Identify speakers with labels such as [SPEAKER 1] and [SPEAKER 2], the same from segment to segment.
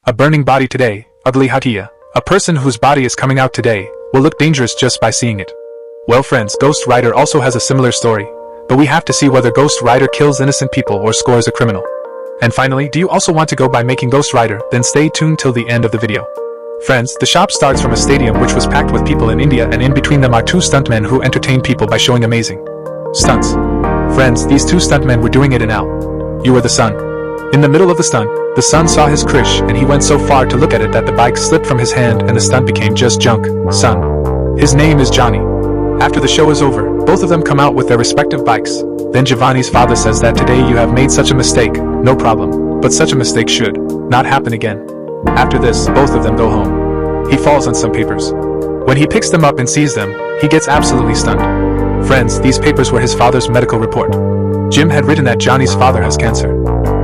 [SPEAKER 1] A burning body today, ugly Hatia. A person whose body is coming out today, will look dangerous just by seeing it. Well friends, Ghost Rider also has a similar story, but we have to see whether Ghost Rider kills innocent people or scores a criminal. And finally, do you also want to go by making Ghost Rider? Then stay tuned till the end of the video. Friends, the shop starts from a stadium which was packed with people in India, and in between them are two stuntmen who entertain people by showing amazing stunts. Friends, these two stuntmen were doing it and now. You were the sun. In the middle of the stunt, the son saw his krish and he went so far to look at it that the bike slipped from his hand and the stunt became just junk. Son. His name is Johnny. After the show is over, both of them come out with their respective bikes. Then Giovanni's father says that today you have made such a mistake, no problem, but such a mistake should not happen again. After this, both of them go home. He falls on some papers. When he picks them up and sees them, he gets absolutely stunned. Friends, these papers were his father's medical report. Jim had written that Johnny's father has cancer.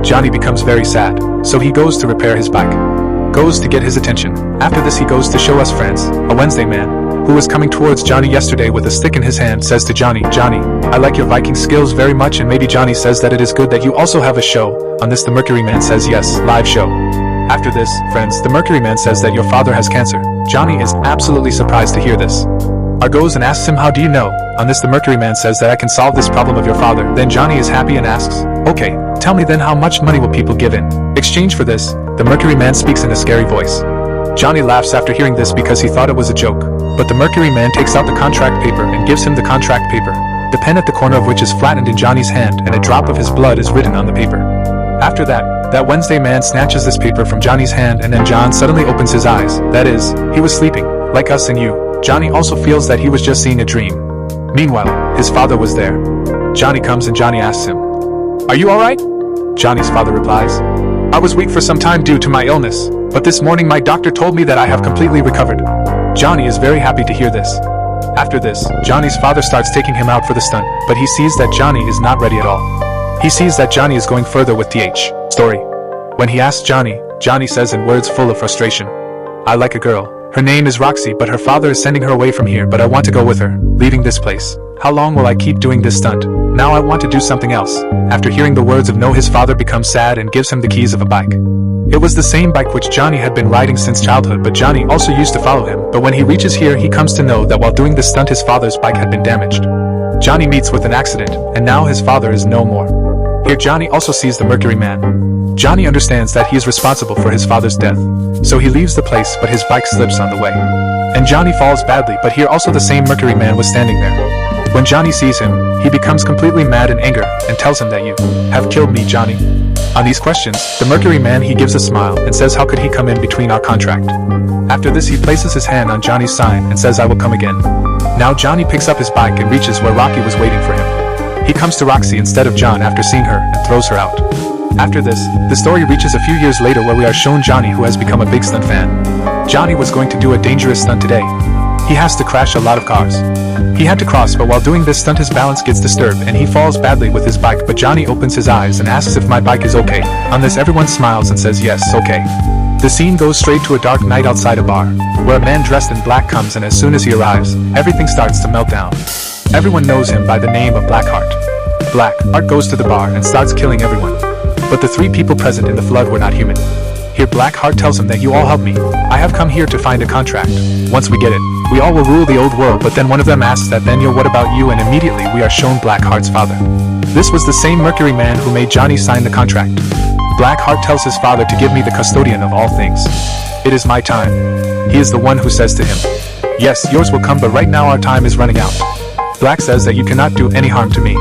[SPEAKER 1] Johnny becomes very sad, so he goes to repair his bike. Goes to get his attention. After this he goes to show us friends. A Wednesday man, who was coming towards Johnny yesterday with a stick in his hand, says to Johnny, Johnny, I like your Viking skills very much, and maybe Johnny says that it is good that you also have a show. On this the Mercury Man says yes, live show. After this, friends, the Mercury Man says that your father has cancer. Johnny is absolutely surprised to hear this. Goes and asks him, how do you know? On this the Mercury Man says that I can solve this problem of your father. Then Johnny is happy and asks, okay, tell me then how much money will people give in exchange for this? The Mercury Man speaks in a scary voice. Johnny laughs after hearing this because he thought it was a joke. But the Mercury Man takes out the contract paper and gives him the contract paper, the pen at the corner of which is flattened in Johnny's hand and a drop of his blood is written on the paper. After that Wednesday man snatches this paper from Johnny's hand, and then John suddenly opens his eyes. That is, he was sleeping, like us and you. Johnny also feels that he was just seeing a dream. Meanwhile, his father was there. Johnny comes and Johnny asks him, are you alright? Johnny's father replies, I was weak for some time due to my illness, but this morning my doctor told me that I have completely recovered. Johnny is very happy to hear this. After this, Johnny's father starts taking him out for the stunt, but he sees that Johnny is not ready at all. He sees that Johnny is going further with TH story. When he asks Johnny, Johnny says in words full of frustration, I like a girl. Her name is Roxy, but her father is sending her away from here, but I want to go with her, leaving this place. How long will I keep doing this stunt? Now I want to do something else. After hearing the words of no, his father becomes sad and gives him the keys of a bike. It was the same bike which Johnny had been riding since childhood, but Johnny also used to follow him, but when he reaches here he comes to know that while doing this stunt his father's bike had been damaged. Johnny meets with an accident, and now his father is no more. Here Johnny also sees the Mercury Man. Johnny understands that he is responsible for his father's death, so he leaves the place, but his bike slips on the way. And Johnny falls badly, but here also the same Mercury Man was standing there. When Johnny sees him, he becomes completely mad in anger, and tells him that you have killed me, Johnny. On these questions, the Mercury Man he gives a smile, and says how could he come in between our contract. After this he places his hand on Johnny's sign, and says I will come again. Now Johnny picks up his bike and reaches where Rocky was waiting for him. He comes to Roxy instead of John after seeing her, and throws her out. After this, the story reaches a few years later where we are shown Johnny, who has become a big stunt fan. Johnny was going to do a dangerous stunt today. He has to crash a lot of cars. He had to cross, but while doing this stunt his balance gets disturbed and he falls badly with his bike, but Johnny opens his eyes and asks if my bike is okay. On this everyone smiles and says yes, okay. The scene goes straight to a dark night outside a bar, where a man dressed in black comes, and as soon as he arrives, everything starts to melt down. Everyone knows him by the name of Blackheart. Blackheart goes to the bar and starts killing everyone. But the three people present in the flood were not human. Here Blackheart tells him that you all help me. I have come here to find a contract. Once we get it, we all will rule the old world. But then one of them asks that then what about you, and immediately we are shown Blackheart's father. This was the same Mercury Man who made Johnny sign the contract. Blackheart tells his father to give me the custodian of all things. It is my time. He is the one who says to him, yes, yours will come, but right now our time is running out. Black says that you cannot do any harm to me.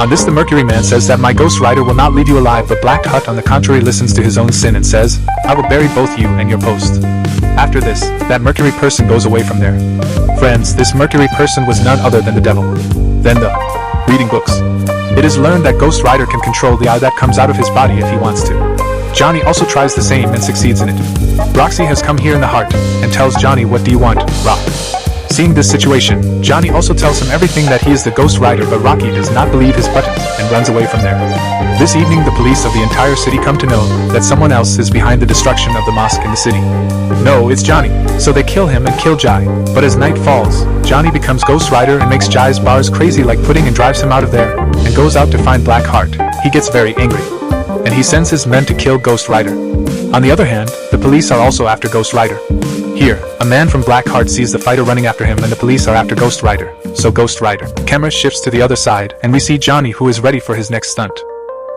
[SPEAKER 1] On this the Mercury Man says that my Ghost Rider will not leave you alive, but Blackheart on the contrary listens to his own sin and says, I will bury both you and your post. After this, that Mercury person goes away from there. Friends, this Mercury person was none other than the devil. Then the reading books. It is learned that Ghost Rider can control the eye that comes out of his body if he wants to. Johnny also tries the same and succeeds in it. Roxy has come here in the heart, and tells Johnny, what do you want, Rock? Seeing this situation, Johnny also tells him everything that he is the Ghost Rider, but Rocky does not believe his button, and runs away from there. This evening the police of the entire city come to know that someone else is behind the destruction of the mosque in the city. No, it's Johnny, so they kill him and kill Jai. But as night falls, Johnny becomes Ghost Rider and makes Jai's bars crazy like pudding and drives him out of there, and goes out to find Blackheart. He gets very angry, and he sends his men to kill Ghost Rider. On the other hand, the police are also after Ghost Rider. Here, a man from Blackheart sees the fighter running after him and the police are after Ghost Rider, so Ghost Rider. Camera shifts to the other side and we see Johnny who is ready for his next stunt.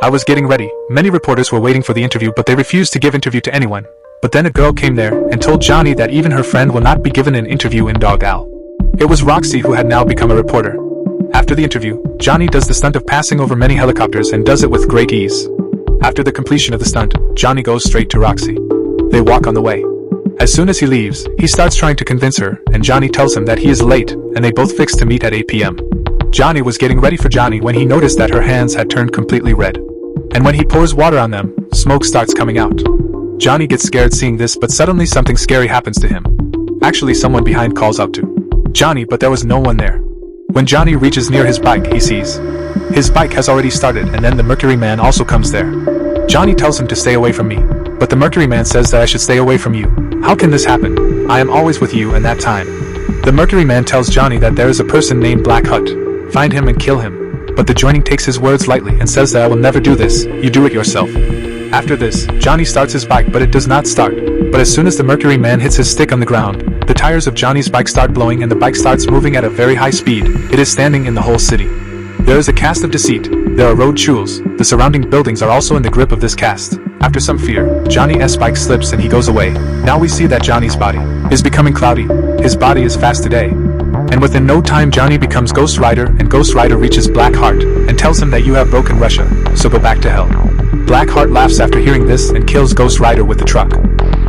[SPEAKER 1] I was getting ready. Many reporters were waiting for the interview but they refused to give interview to anyone. But then a girl came there and told Johnny that even her friend will not be given an interview in Dog Owl. It was Roxy who had now become a reporter. After the interview, Johnny does the stunt of passing over many helicopters and does it with great ease. After the completion of the stunt, Johnny goes straight to Roxy. They walk on the way. As soon as he leaves, he starts trying to convince her, and Johnny tells him that he is late, and they both fix to meet at 8 p.m. Johnny was getting ready for Johnny when he noticed that her hands had turned completely red. And when he pours water on them, smoke starts coming out. Johnny gets scared seeing this but suddenly something scary happens to him. Actually someone behind calls out to Johnny but there was no one there. When Johnny reaches near his bike he sees his bike has already started and then the Mercury Man also comes there. Johnny tells him to stay away from me, but the Mercury Man says that I should stay away from you. How can this happen? I am always with you and that time. The Mercury Man tells Johnny that there is a person named Blackheart. Find him and kill him. But the joining takes his words lightly and says that I will never do this, you do it yourself. After this, Johnny starts his bike but it does not start. But as soon as the Mercury Man hits his stick on the ground, the tires of Johnny's bike start blowing and the bike starts moving at a very high speed. It is standing in the whole city. There is a cast of deceit. There are road jewels. The surrounding buildings are also in the grip of this cast. After some fear, Johnny's bike slips and he goes away. Now we see that Johnny's body is becoming cloudy. His body is fast today. And within no time Johnny becomes Ghost Rider and Ghost Rider reaches Blackheart and tells him that you have broken Russia, so go back to hell. Blackheart laughs after hearing this and kills Ghost Rider with the truck.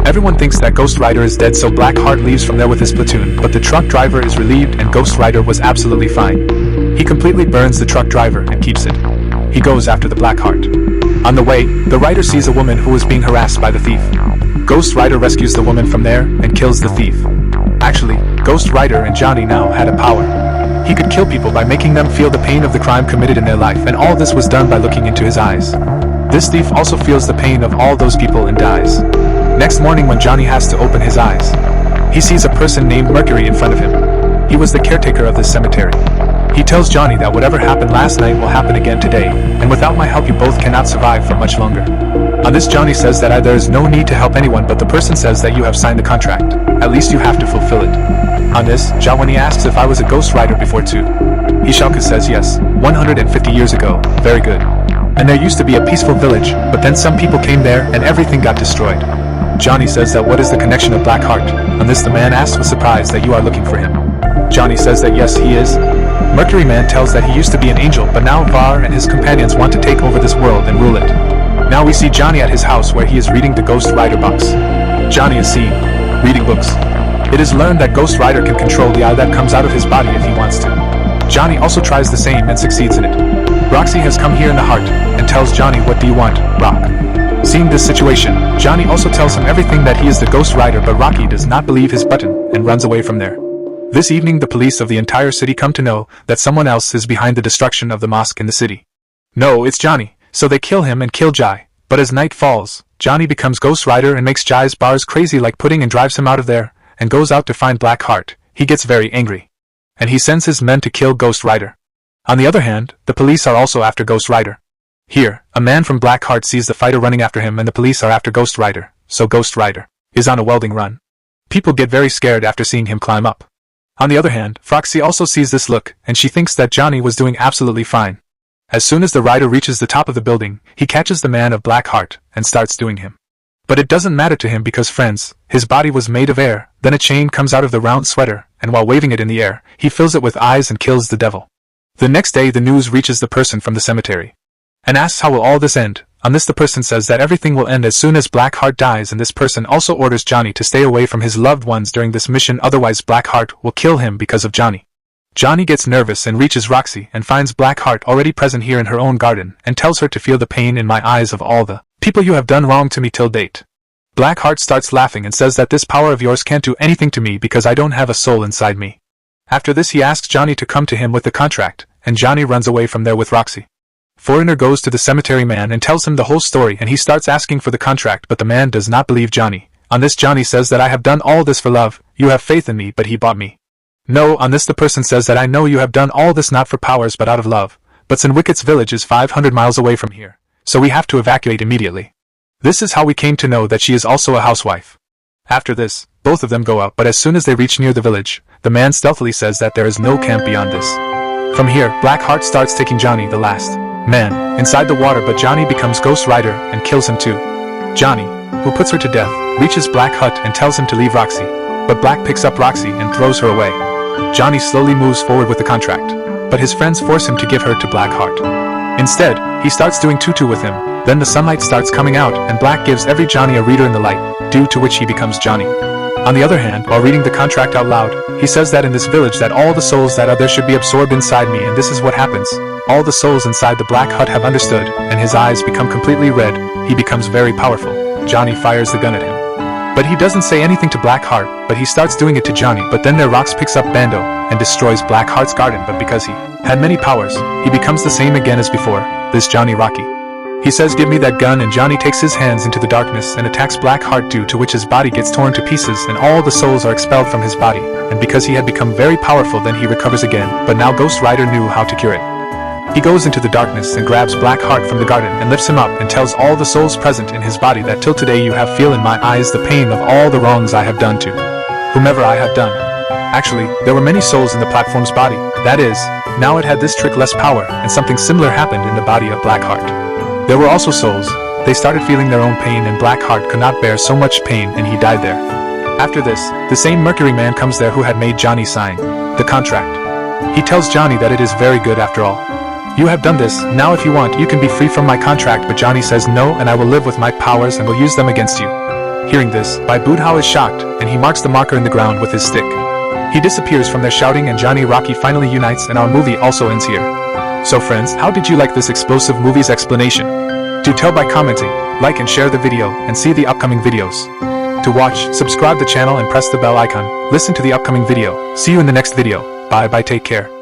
[SPEAKER 1] Everyone thinks that Ghost Rider is dead so Blackheart leaves from there with his platoon but the truck driver is relieved and Ghost Rider was absolutely fine. He completely burns the truck driver and keeps it. He goes after the Blackheart. On the way, the rider sees a woman who is being harassed by the thief. Ghost Rider rescues the woman from there and kills the thief. Actually, Ghost Rider and Johnny now had a power. He could kill people by making them feel the pain of the crime committed in their life and all this was done by looking into his eyes. This thief also feels the pain of all those people and dies. Next morning when Johnny has to open his eyes, he sees a person named Mercury in front of him. He was the caretaker of this cemetery. He tells Johnny that whatever happened last night will happen again today, and without my help you both cannot survive for much longer. On this Johnny says that there is no need to help anyone but the person says that you have signed the contract. At least you have to fulfill it. On this, Johnny asks if I was a Ghost Rider before too. Ishalka says yes, 150 years ago, very good. And there used to be a peaceful village, but then some people came there and everything got destroyed. Johnny says that what is the connection of Blackheart? On this the man asks with surprise that you are looking for him. Johnny says that yes he is. Mercury Man tells that he used to be an angel but now Var and his companions want to take over this world and rule it. Now we see Johnny at his house where he is reading the Ghost Rider box. Johnny is seen reading books. It is learned that Ghost Rider can control the eye that comes out of his body if he wants to. Johnny also tries the same and succeeds in it. Roxy has come here in the heart and tells Johnny what do you want, Rock? Seeing this situation, Johnny also tells him everything that he is the Ghost Rider but Rocky does not believe his button and runs away from there. This evening the police of the entire city come to know that someone else is behind the destruction of the mosque in the city. No, it's Johnny, so they kill him and kill Jai, but as night falls, Johnny becomes Ghost Rider and makes Jai's bars crazy like pudding and drives him out of there, and goes out to find Blackheart. He gets very angry. And he sends his men to kill Ghost Rider. On the other hand, the police are also after Ghost Rider. Here, a man from Blackheart sees the fighter running after him and the police are after Ghost Rider, so Ghost Rider is on a welding run. People get very scared after seeing him climb up. On the other hand, Foxy also sees this look, and she thinks that Johnny was doing absolutely fine. As soon as the rider reaches the top of the building, he catches the man of Blackheart and starts doing him. But it doesn't matter to him because friends, his body was made of air, then a chain comes out of the round sweater, and while waving it in the air, he fills it with eyes and kills the devil. The next day the news reaches the person from the cemetery. And asks how will all this end. On this the person says that everything will end as soon as Blackheart dies and this person also orders Johnny to stay away from his loved ones during this mission otherwise Blackheart will kill him because of Johnny. Johnny gets nervous and reaches Roxy and finds Blackheart already present here in her own garden and tells her to feel the pain in my eyes of all the people you have done wrong to me till date. Blackheart starts laughing and says that this power of yours can't do anything to me because I don't have a soul inside me. After this he asks Johnny to come to him with the contract, and Johnny runs away from there with Roxy. Foreigner goes to the cemetery man and tells him the whole story and he starts asking for the contract but the man does not believe Johnny. On this Johnny says that I have done all this for love, you have faith in me but he bought me. No, on this the person says that I know you have done all this not for powers but out of love, but St. Wicket's village is 500 miles away from here, so we have to evacuate immediately. This is how we came to know that she is also a housewife. After this, both of them go out, but as soon as they reach near the village, the man stealthily says that there is no camp beyond this. From here, Blackheart starts taking Johnny, the last man, inside the water, but Johnny becomes Ghost Rider and kills him too. Johnny, who puts her to death, reaches Black Hut and tells him to leave Roxy, but Black picks up Roxy and throws her away. Johnny slowly moves forward with the contract, but his friends force him to give her to Blackheart. Instead, he starts doing tutu with him, then the sunlight starts coming out and Black gives every Johnny a reader in the light, due to which he becomes Johnny. On the other hand, while reading the contract out loud, he says that in this village that all the souls that are there should be absorbed inside me, and this is what happens. All the souls inside the Black Hut have understood, and his eyes become completely red. He becomes very powerful. Johnny fires the gun at him. But he doesn't say anything to Blackheart, but he starts doing it to Johnny, but then their Rox picks up Bando and destroys Blackheart's garden, but because he had many powers, he becomes the same again as before, this Johnny Rocky. He says give me that gun, and Johnny takes his hands into the darkness and attacks Blackheart, due to which his body gets torn to pieces and all the souls are expelled from his body, and because he had become very powerful then he recovers again, but now Ghost Rider knew how to cure it. He goes into the darkness and grabs Blackheart from the garden and lifts him up and tells all the souls present in his body that till today you have feel in my eyes the pain of all the wrongs I have done to whomever I have done. Actually, there were many souls in the platform's body, that is, now it had this trick less power, and something similar happened in the body of Blackheart. There were also souls. They started feeling their own pain and Blackheart could not bear so much pain and he died there. After this, the same Mercury man comes there who had made Johnny sign the contract. He tells Johnny that it is very good after all. You have done this, now if you want you can be free from my contract, but Johnny says no, and I will live with my powers and will use them against you. Hearing this, Budhao is shocked and he marks the marker in the ground with his stick. He disappears from their shouting and Johnny Rocky finally unites, and our movie also ends here. So friends, how did you like this explosive movie's explanation? Do tell by commenting, like and share the video, and see the upcoming videos. To watch, subscribe the channel and press the bell icon. Listen to the upcoming video. See you in the next video. Bye bye, take care.